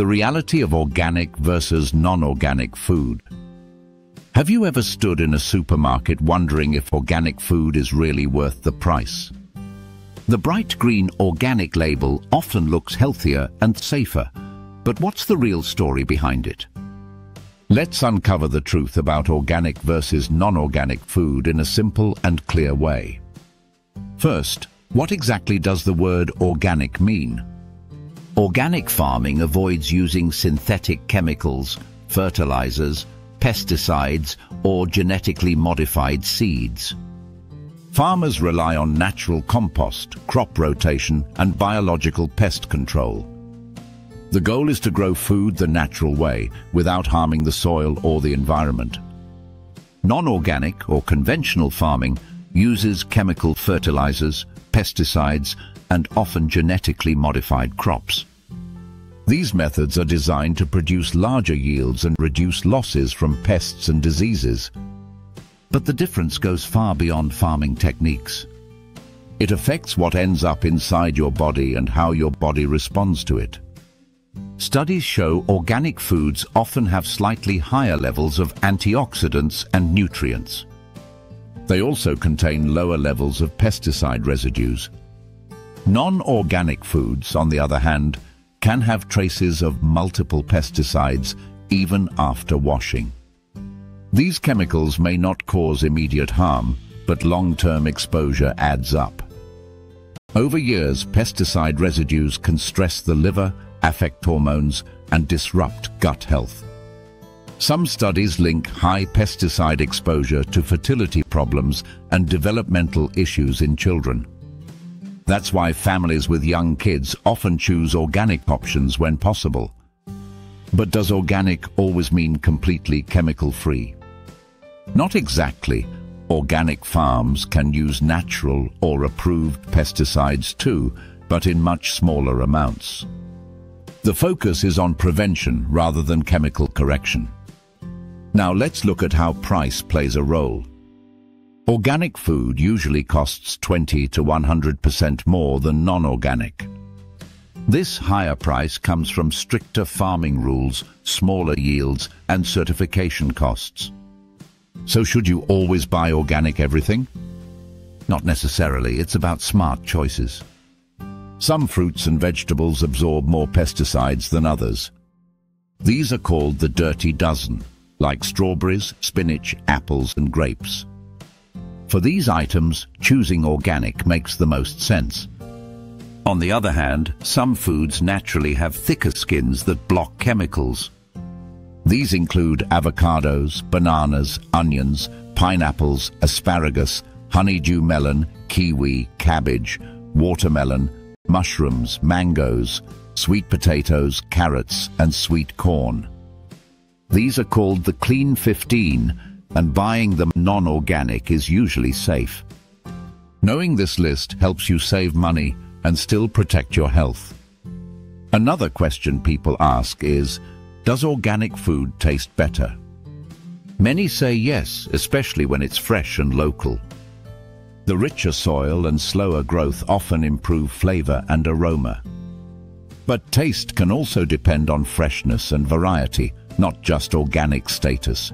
The reality of organic versus non-organic food. Have you ever stood in a supermarket wondering if organic food is really worth the price? The bright green organic label often looks healthier and safer, but what's the real story behind it? Let's uncover the truth about organic versus non-organic food in a simple and clear way. First, what exactly does the word organic mean? Organic farming avoids using synthetic chemicals, fertilizers, pesticides, or genetically modified seeds. Farmers rely on natural compost, crop rotation, and biological pest control. The goal is to grow food the natural way, without harming the soil or the environment. Non-organic or conventional farming uses chemical fertilizers, pesticides, and often genetically modified crops. These methods are designed to produce larger yields and reduce losses from pests and diseases. But the difference goes far beyond farming techniques. It affects what ends up inside your body and how your body responds to it. Studies show organic foods often have slightly higher levels of antioxidants and nutrients. They also contain lower levels of pesticide residues. Non-organic foods, on the other hand, can have traces of multiple pesticides even after washing. These chemicals may not cause immediate harm, but long-term exposure adds up. Over years, pesticide residues can stress the liver, affect hormones, and disrupt gut health. Some studies link high pesticide exposure to fertility problems and developmental issues in children. That's why families with young kids often choose organic options when possible. But does organic always mean completely chemical-free? Not exactly. Organic farms can use natural or approved pesticides too, but in much smaller amounts. The focus is on prevention rather than chemical correction. Now let's look at how price plays a role. Organic food usually costs 20 to 100% more than non-organic. This higher price comes from stricter farming rules, smaller yields, and certification costs. So should you always buy organic everything? Not necessarily. It's about smart choices. Some fruits and vegetables absorb more pesticides than others. These are called the dirty dozen, like strawberries, spinach, apples, and grapes. For these items, choosing organic makes the most sense. On the other hand, some foods naturally have thicker skins that block chemicals. These include avocados, bananas, onions, pineapples, asparagus, honeydew melon, kiwi, cabbage, watermelon, mushrooms, mangoes, sweet potatoes, carrots, and sweet corn. These are called the Clean 15, and buying them non-organic is usually safe. Knowing this list helps you save money and still protect your health. Another question people ask is, does organic food taste better? Many say yes, especially when it's fresh and local. The richer soil and slower growth often improve flavor and aroma. But taste can also depend on freshness and variety, not just organic status.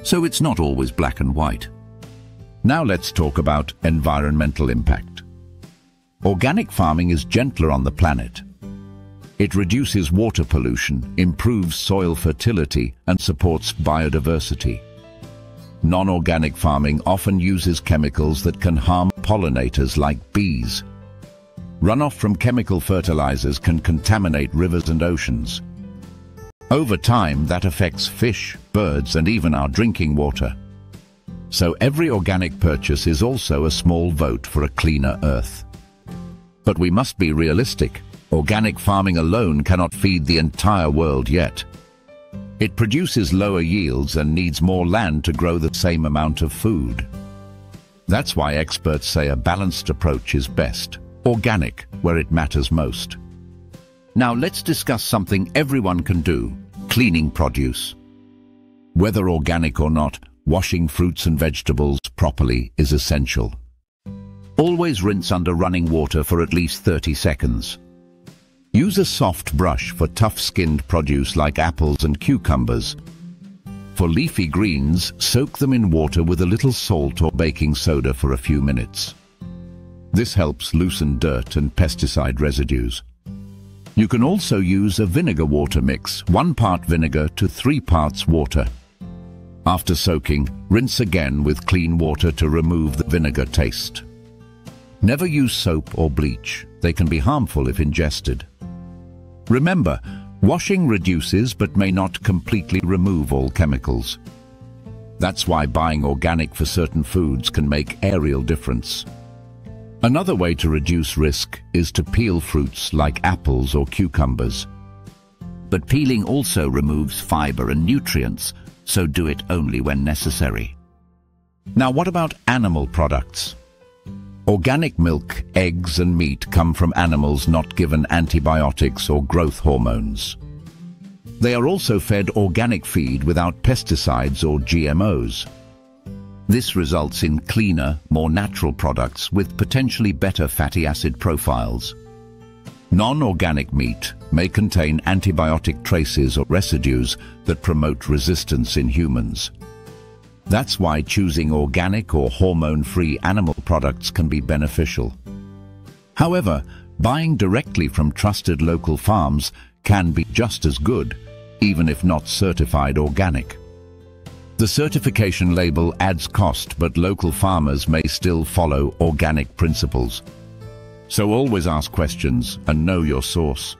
So it's not always black and white. Now let's talk about environmental impact. Organic farming is gentler on the planet. It reduces water pollution, improves soil fertility, and supports biodiversity. Non-organic farming often uses chemicals that can harm pollinators like bees. Runoff from chemical fertilizers can contaminate rivers and oceans. Over time, that affects fish, birds, and even our drinking water. So every organic purchase is also a small vote for a cleaner earth. But we must be realistic. Organic farming alone cannot feed the entire world yet. It produces lower yields and needs more land to grow the same amount of food. That's why experts say a balanced approach is best. Organic, where it matters most. Now let's discuss something everyone can do: cleaning produce. Whether organic or not, washing fruits and vegetables properly is essential. Always rinse under running water for at least 30 seconds. Use a soft brush for tough-skinned produce like apples and cucumbers. For leafy greens, soak them in water with a little salt or baking soda for a few minutes. This helps loosen dirt and pesticide residues. You can also use a vinegar water mix, 1 part vinegar to 3 parts water. After soaking, rinse again with clean water to remove the vinegar taste. Never use soap or bleach. They can be harmful if ingested. Remember, washing reduces but may not completely remove all chemicals. That's why buying organic for certain foods can make a real difference. Another way to reduce risk is to peel fruits like apples or cucumbers. But peeling also removes fiber and nutrients, so do it only when necessary. Now, what about animal products? Organic milk, eggs and meat come from animals not given antibiotics or growth hormones. They are also fed organic feed without pesticides or GMOs. This results in cleaner, more natural products with potentially better fatty acid profiles. Non-organic meat may contain antibiotic traces or residues that promote resistance in humans. That's why choosing organic or hormone-free animal products can be beneficial. However, buying directly from trusted local farms can be just as good, even if not certified organic. The certification label adds cost, but local farmers may still follow organic principles. So always ask questions and know your source.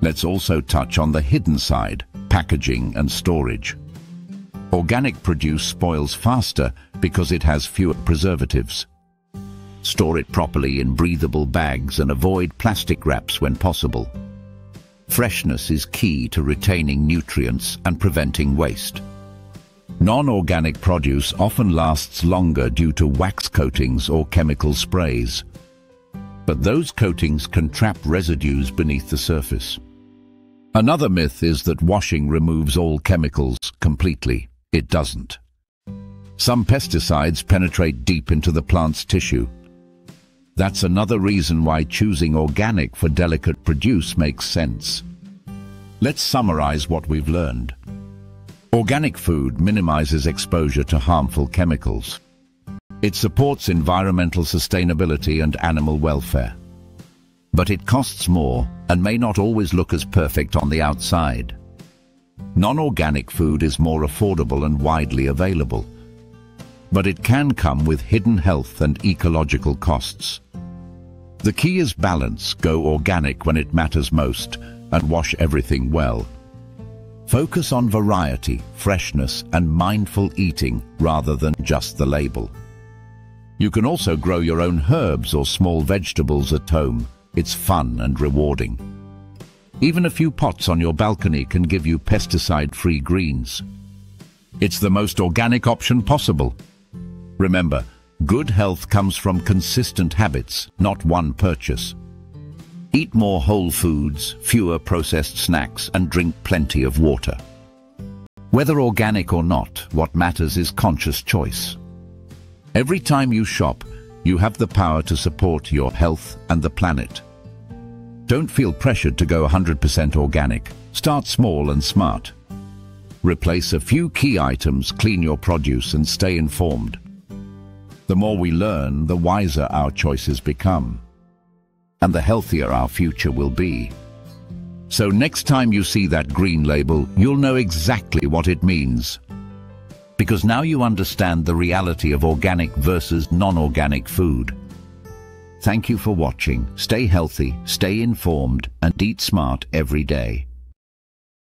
Let's also touch on the hidden side, packaging and storage. Organic produce spoils faster because it has fewer preservatives. Store it properly in breathable bags and avoid plastic wraps when possible. Freshness is key to retaining nutrients and preventing waste. Non-organic produce often lasts longer due to wax coatings or chemical sprays. But those coatings can trap residues beneath the surface. Another myth is that washing removes all chemicals completely. It doesn't. Some pesticides penetrate deep into the plant's tissue. That's another reason why choosing organic for delicate produce makes sense. Let's summarize what we've learned. Organic food minimizes exposure to harmful chemicals. It supports environmental sustainability and animal welfare. But it costs more and may not always look as perfect on the outside. Non-organic food is more affordable and widely available, but it can come with hidden health and ecological costs. The key is balance. Go organic when it matters most and wash everything well. Focus on variety, freshness and mindful eating rather than just the label. You can also grow your own herbs or small vegetables at home. It's fun and rewarding. Even a few pots on your balcony can give you pesticide-free greens. It's the most organic option possible. Remember, good health comes from consistent habits, not one purchase. Eat more whole foods, fewer processed snacks, and drink plenty of water. Whether organic or not, what matters is conscious choice. Every time you shop, you have the power to support your health and the planet. Don't feel pressured to go 100% organic. Start small and smart. Replace a few key items, clean your produce, and stay informed. The more we learn, the wiser our choices become, and the healthier our future will be. So next time you see that green label, you'll know exactly what it means. Because now you understand the reality of organic versus non-organic food. Thank you for watching. Stay healthy, stay informed, and eat smart every day.